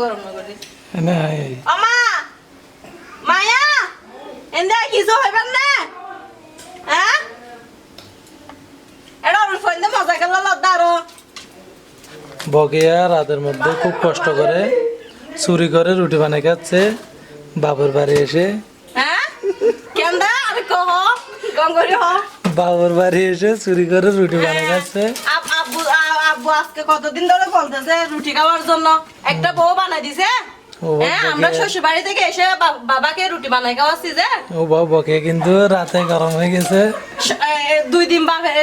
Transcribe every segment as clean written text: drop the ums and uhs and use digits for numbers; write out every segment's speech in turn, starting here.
গরম না করি না আমা মায়া এন্দা কিছু হইবেন না হ্যাঁ এরা ওর ফোনে মজা গেল লদারো বকেয়া রাতের মধ্যে খুব কষ্ট করে চুরি করে রুটি বানাই খাচ্ছে বাবুর বাড়ি এসে। হ্যাঁ কেনদা আর কহ গঙ্গরি হ বাবুর বাড়ি এসে চুরি করে রুটি বানাই খাচ্ছে। আব্বু আব্বু আজকে কতদিন ধরে বলতেছে রুটি খাওয়ার জন্য একটা বউ বানাই দিছে। হ্যাঁ আমরা শ্বশুর বাড়ি থেকে এসে বাবাকে রুটি বানাই খাওয়াচ্ছি যে ও বাবু বকে কিন্তু রাতে গরম হয়ে গেছে। 2 দিন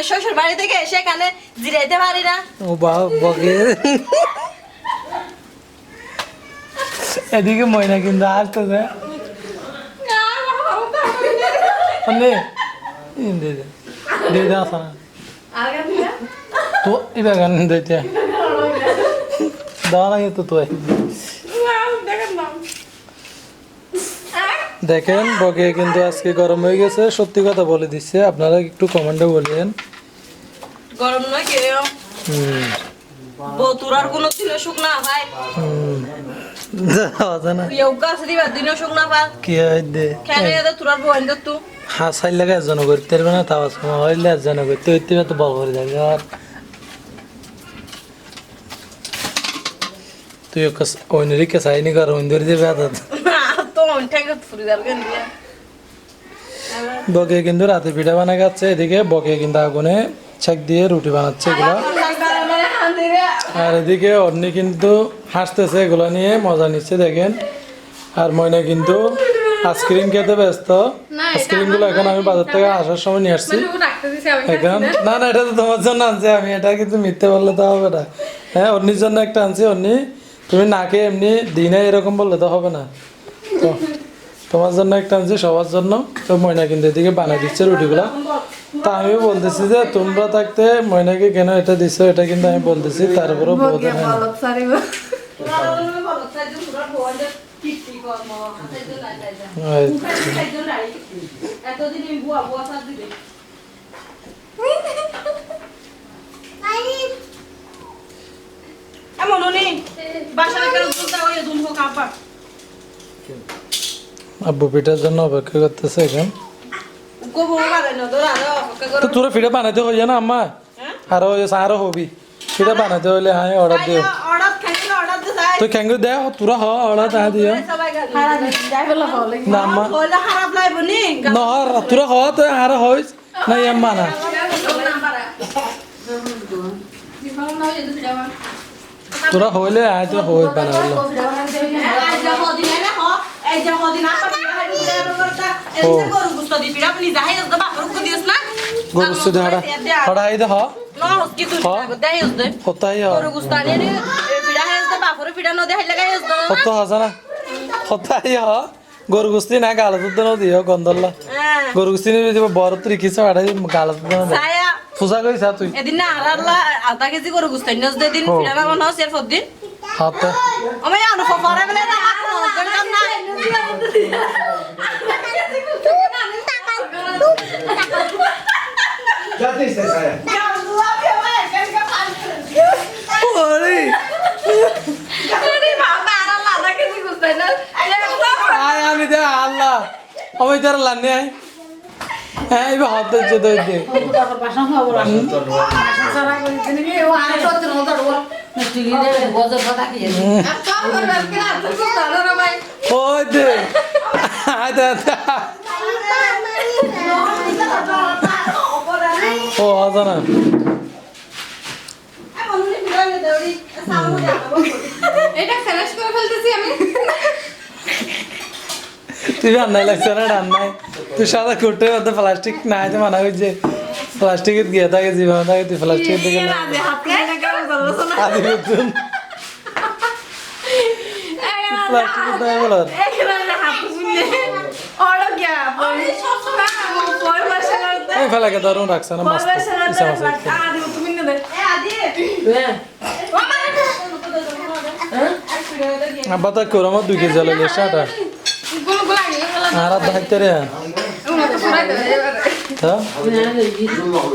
শ্বশুর বাড়ি থেকে এসে এখানে জিরাইতে পারি না। ও বাবু বকে এদিকে ময়না কিন্তু আসতেছে দিদা আসা না তো এবার গান দিতে দাও না তো তুই দেখেন বকে কিন্তু আজকে গরম হয়ে গেছে সত্যি কথা বলে দিচ্ছে আপনারা একটু কমেন্টে বলেন গরম নয় কে বতুরার কোনো দিন সুখ না ভাই না ইয়োগা দিবা দিন সুখ না ভাই কি হয় দে কেন এদের তুরার বন্ধ তু হাসাই লাগা একজন করতে পারবে না তাও হইলে একজন করতে হইতে তো বল করে যাবে আর তুই ওইনরিকে চাইনি কর ওইন ধরে যাবে আদত তো ওইটাকে ফুরি দালকে নিয়ে বকে কিন্তু রাতে পিঠা বানা খাচ্ছে এদিকে বকে কিন্তু আগুনে ছাক দিয়ে রুটি বানাচ্ছে এগুলো আর এদিকে অন্যি কিন্তু হাসতেছে এগুলো নিয়ে মজা নিচ্ছে দেখেন। আর ময়না কিন্তু আইসক্রিম খেতে ব্যস্ত আইসক্রিম গুলো এখন আমি বাজার থেকে আসার সময় নিয়ে আসছি এখন না না এটা তো তোমার জন্য আনছি আমি এটা কিন্তু মিথ্যে বললে তো হবে না। হ্যাঁ অন্যির জন্য একটা আনছি অন্যি তুমি না খেয়ে এমনি দিনে এরকম বললে তো হবে না তো তোমার জন্য একটা আনছি সবার জন্য। তো ময়না কিন্তু এদিকে বানাই দিচ্ছে রুটিগুলা তা আমিও বলতেছি যে তোমরা থাকতে ময়নাকে কেন এটা দিছো এটা কিন্তু আমি বলতেছি তারপরেও বলতে হয় না। আব্বু পিঠার জন্য অপেক্ষা করতেছে এখন তো তোরা পিঠা বানাইতে হইয়া না আম্মা আরো হবি পিঠা বানাইতে হইলে হ্যাঁ অর্ডার দিও তো কেঙ্গু দে তোরা হ অর্ডার তা দিও না আম্মা নহর তোরা হ তো আর হইস না আম্মা না তোরা হইলে আয় তো হই বানাবো গরু সুদে হড়া হড়া আই দে হ হতাই হ হত হাসানা হতাই হ গরু গুস্তি না গাল দুধ ন দিও গন্ধল্লা গরু গুস্তি নি দিব বড় তুই কিছু আড়াই গাল দুধ ন পূজা কইছা তুই এদিন না আড়াল্লা আধা কেজি গরু গুস্তি নস দে দিন পিড়া না বানাও সের ফদিন হাতে আমি আনো ফফারে বলে না গরম না যাতে সে সায়া ওরে আয় আমি দে আল্লাহ আমি তার লানে আয় হ্যাঁ এবার হাত দিচ্ছে দই দে ওই দে আয় দে ও আজানা এটা ফিনিশ করে ফেলতেছি আমি তুই রান্নায় লাগছে না রান্নায় তুই সাদা করতে মধ্যে প্লাস্টিক না আছে মানা হয়েছে প্লাস্টিকের গিয়ে থাকে জীবন থাকে তুই প্লাস্টিকের দিকে আদি করতুন প্লাস্টিকের দায় বলার এই ফেলাকে দারুণ রাখছে না মাছ ইসা মাছ আব্বা তা করে আমার 2 কেজি জ্বালাইলে সাটা আর দাইতে রে হ্যাঁ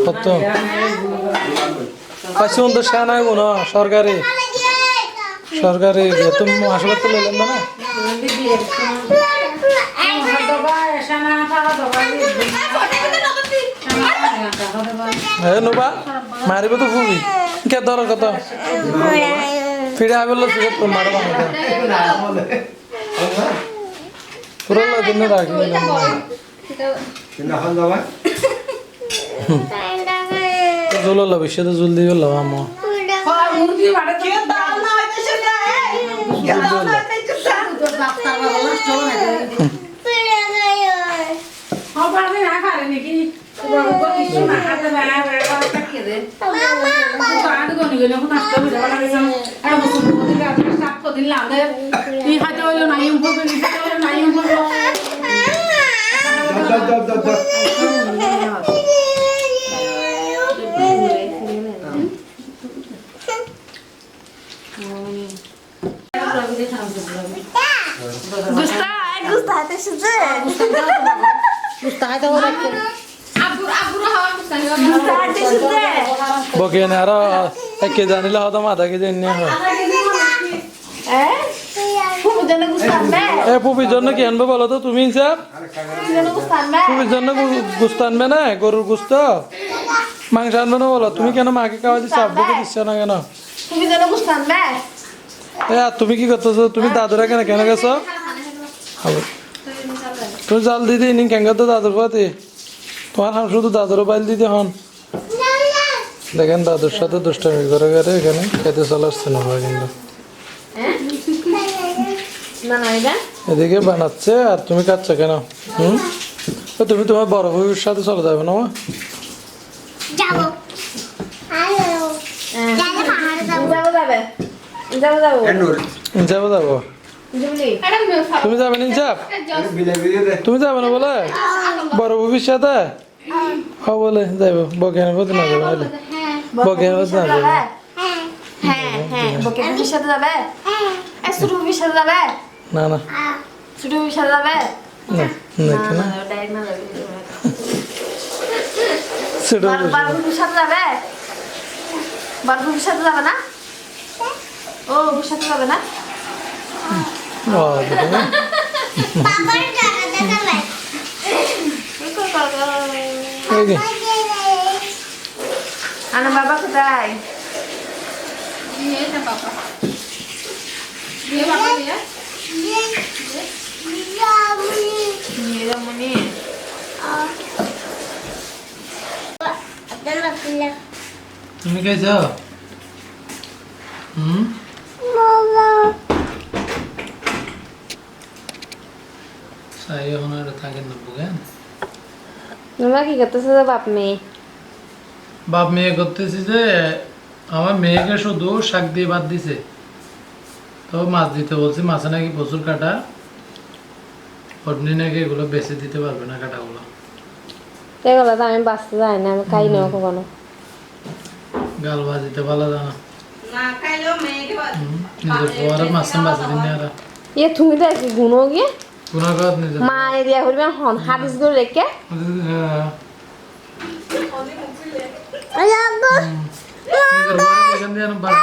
কত পাঁচশো তো শানাই মনে সরকারি সরকারি তুমি হাসপাতাল তো লইলেন না এ নোবা মারিব তো ফুবি কে ধর কত ফিরে আইবল ফিরে তো মারো পুরো দিন রাখি জল লবি সে তো জল দিবে লব আমো কে দাও না হইতেছে না কে দাও না হইতেছে বকে না আর এক কে জানিলে হতো আধা কেজি এনে হয় এ পুপির জন্য কি আনবে বলো তো তুমি হিসাব পুপির জন্য গুস্ত আনবে না গরুর গুস্ত মাংস আনবে না বলো তুমি কেন মাকে খাওয়া দিচ্ছ আব্বুকে দিচ্ছ না কেন এ আর তুমি কি করতেছো তুমি দাদুরা কেন কেন গেছো তুমি জাল দিদি নি কেন তো দাদুর পাতে তোমার হাম শুধু দাদুরও বাইল দিতে হন দেখেন দাদুর সাথে দুষ্টামি করে করে এখানে খেতে চলে আসছে না কিন্তু এদিকে বানাচ্ছে আর তুমি খাচ্ছ কেন তো তুমি তোমার বড় বউয়ের সাথে চলে যাবে না যাবো যাবো তুমি যাবে নি চাপ তুমি যাবে না বলে বড় বউয়ের সাথে হ বলে যাইব বকেন বলতে না যাবে বলে বকেন বলতে না যাবে না না আনা বাবা কোথায় তুমি খাইছ সাই এখন আর থাকেন না বুঝেন তোমরা কি করতেছো বাপ মেয়ে বাপ মেয়ে করতেছি যে আমার মেয়েকে শুধু শাক দিয়ে ভাত দিছে তো মাছ দিতে বলছি মাছে নাকি প্রচুর কাটা আপনি নাকি এগুলো বেছে দিতে পারবে না কাটাগুলো এগুলো তো আমি বাঁচতে যাই না আমি খাই না কখনো গাল ভাজিতে ভালো জানা না খাইলেও মেয়েকে নিজের বউয়ার মাছে বাজি দিন আর ইয়ে তুমি তো কি গুনো গিয়ে কোনা কাজ নিজে মা এরিয়া করবে হন হাদিস করে রেখে নিজের বউয়ার এখান দিয়ে বাজি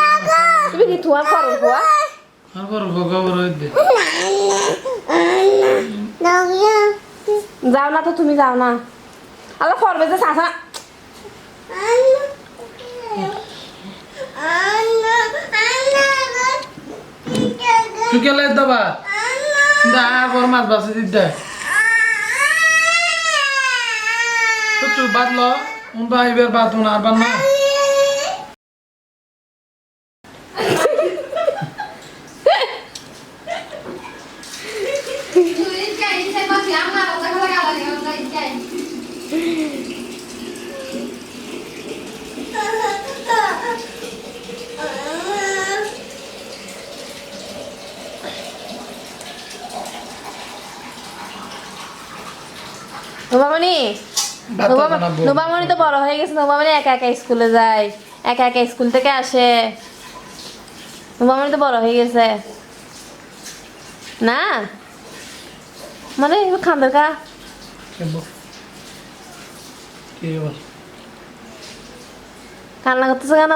তুমি কি তোমার করো হওয়া আর বড় ভগবর হইতে যাও না তো তুমি যাও না আল্লাহ করবে যে চাষা তুই কে লাই দবা দা বড় মাছ বাসি দিতে তো তুই বাদলো উন ভাইবের বাদ উন আর বান না নোবামণি তো বড় হয়ে গেছে নোবামণি একা একা স্কুলে যায় একা একা স্কুল থেকে আসে নোবামণি তো বড় হয়ে গেছে না মানে খান্দার কা কান্না করতেছে কেন